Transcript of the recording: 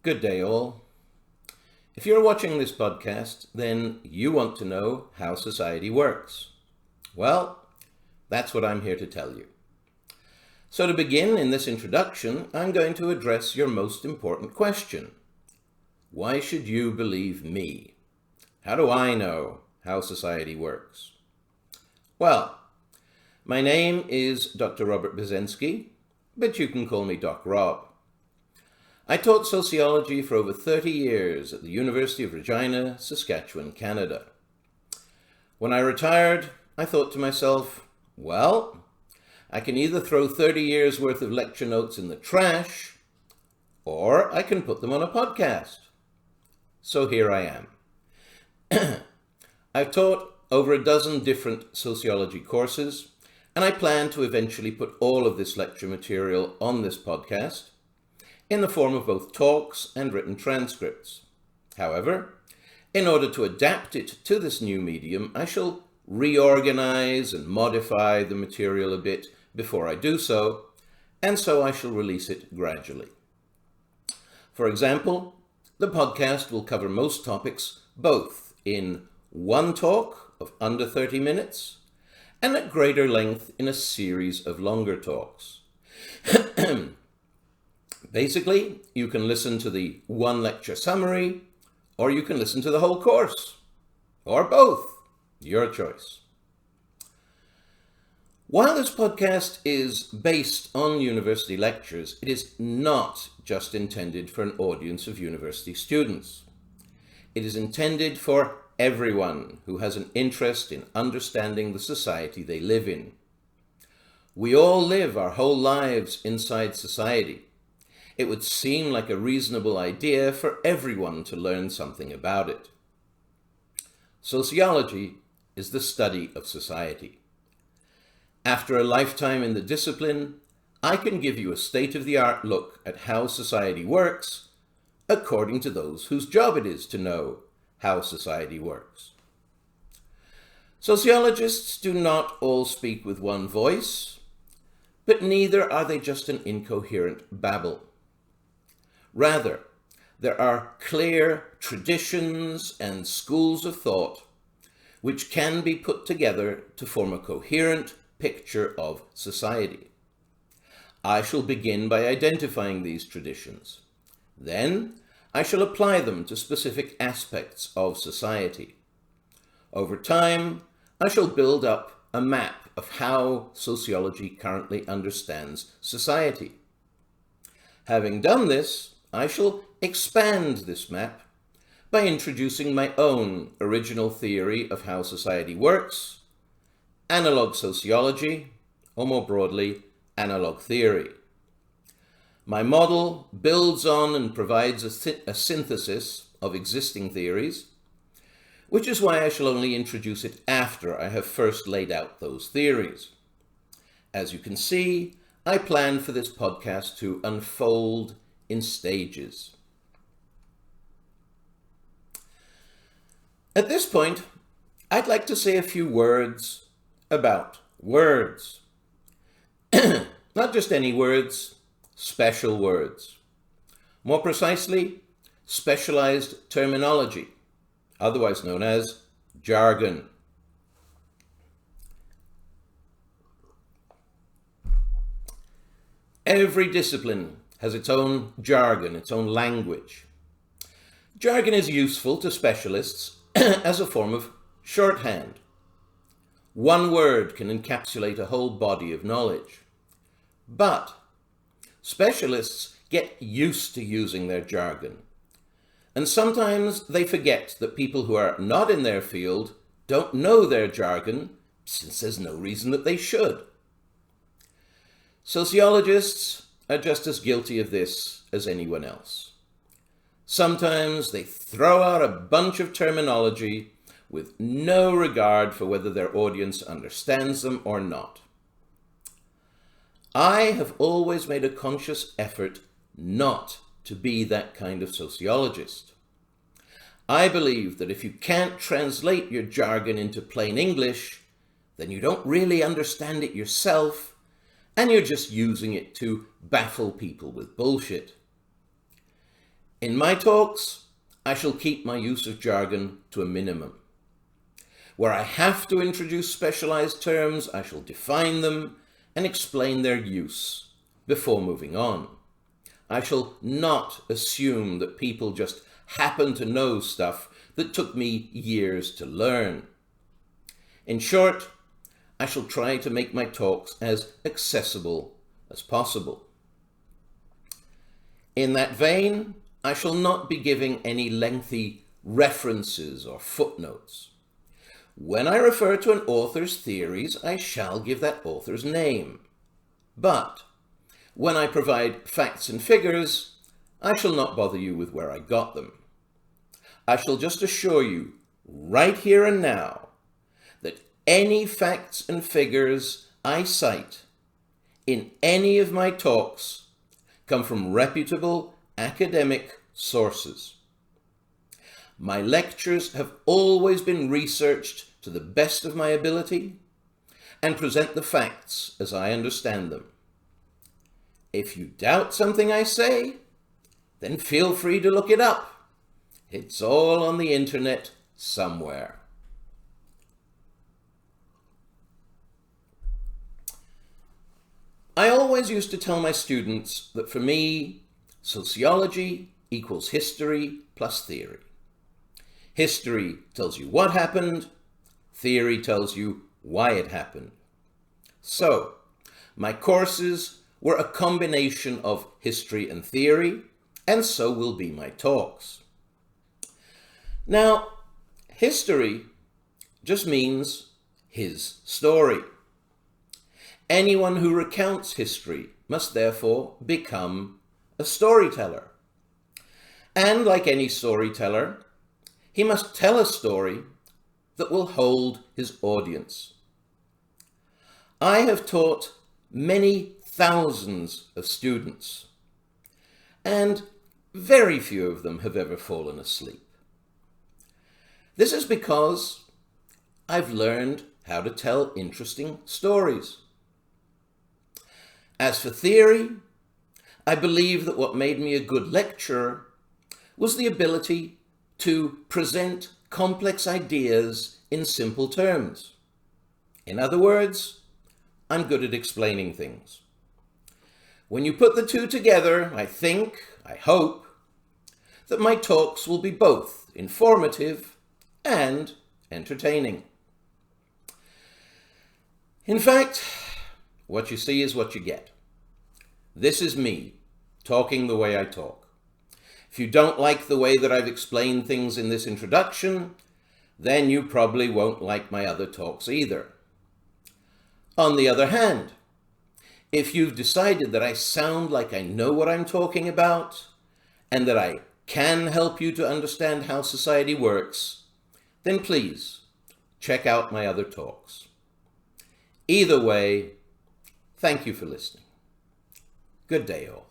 Good day, all. If you're watching this podcast, then you want to know how society works. Well, that's what I'm here to tell you. So to begin in this introduction, I'm going to address your most important question. Why should you believe me? How do I know how society works? Well, my name is Dr. Robert Bzensky, but you can call me Doc Rob. I taught sociology for over 30 years at the University of Regina, Saskatchewan, Canada. When I retired, I thought to myself, well, I can either throw 30 years worth of lecture notes in the trash, or I can put them on a podcast. So here I am. I've taught over a dozen different sociology courses, and I plan to eventually put all of this lecture material on this podcast in the form of both talks and written transcripts. However, in order to adapt it to this new medium, I shall reorganize and modify the material a bit before I do so, and so I shall release it gradually. For example, the podcast will cover most topics both in one talk of under 30 minutes and at greater length in a series of longer talks. Basically, you can listen to the one lecture summary, or you can listen to the whole course, or both, your choice. While this podcast is based on university lectures, it is not just intended for an audience of university students. It is intended for everyone who has an interest in understanding the society they live in. We all live our whole lives inside society. It would seem like a reasonable idea for everyone to learn something about it. Sociology is the study of society. After a lifetime in the discipline, I can give you a state-of-the-art look at how society works, according to those whose job it is to know how society works. Sociologists do not all speak with one voice, but neither are they just an incoherent babble. Rather, there are clear traditions and schools of thought which can be put together to form a coherent picture of society. I shall begin by identifying these traditions. Then, I shall apply them to specific aspects of society. Over time, I shall build up a map of how sociology currently understands society. Having done this, I shall expand this map by introducing my own original theory of how society works, analog sociology, or more broadly, analog theory. My model builds on and provides a synthesis of existing theories, which is why I shall only introduce it after I have first laid out those theories. As you can see, I plan for this podcast to unfold in stages. At this point, I'd like to say a few words about words. Not just any words, special words. More precisely, specialized terminology, otherwise known as jargon. Every discipline has its own jargon, its own language. Jargon is useful to specialists as a form of shorthand. One word can encapsulate a whole body of knowledge. But specialists get used to using their jargon, and sometimes they forget that people who are not in their field don't know their jargon, since there's no reason that they should. Sociologists are just as guilty of this as anyone else. Sometimes they throw out a bunch of terminology with no regard for whether their audience understands them or not. I have always made a conscious effort not to be that kind of sociologist. I believe that if you can't translate your jargon into plain English, then you don't really understand it yourself, and you're just using it to baffle people with bullshit. In my talks, I shall keep my use of jargon to a minimum. Where I have to introduce specialized terms, I shall define them and explain their use before moving on. I shall not assume that people just happen to know stuff that took me years to learn. In short, I shall try to make my talks as accessible as possible. In that vein, I shall not be giving any lengthy references or footnotes. When I refer to an author's theories, I shall give that author's name. But when I provide facts and figures, I shall not bother you with where I got them. I shall just assure you, right here and now, that any facts and figures I cite in any of my talks come from reputable academic sources. My lectures have always been researched to the best of my ability and present the facts as I understand them. If you doubt something I say, then feel free to look it up. It's all on the internet somewhere. I always used to tell my students that for me, sociology equals history plus theory. History tells you what happened, theory tells you why it happened. So, my courses were a combination of history and theory, and so will be my talks. Now, history just means his story. Anyone who recounts history must therefore become a storyteller. And like any storyteller, he must tell a story that will hold his audience. I have taught many thousands of students, and very few of them have ever fallen asleep. This is because I've learned how to tell interesting stories. As for theory, I believe that what made me a good lecturer was the ability to present complex ideas in simple terms. In other words, I'm good at explaining things. When you put the two together, I hope, that my talks will be both informative and entertaining. In fact, what you see is what you get. This is me, talking the way I talk. If you don't like the way that I've explained things in this introduction, then you probably won't like my other talks either. On the other hand, if you've decided that I sound like I know what I'm talking about, and that I can help you to understand how society works, then please check out my other talks. Either way, thank you for listening. Good day, all.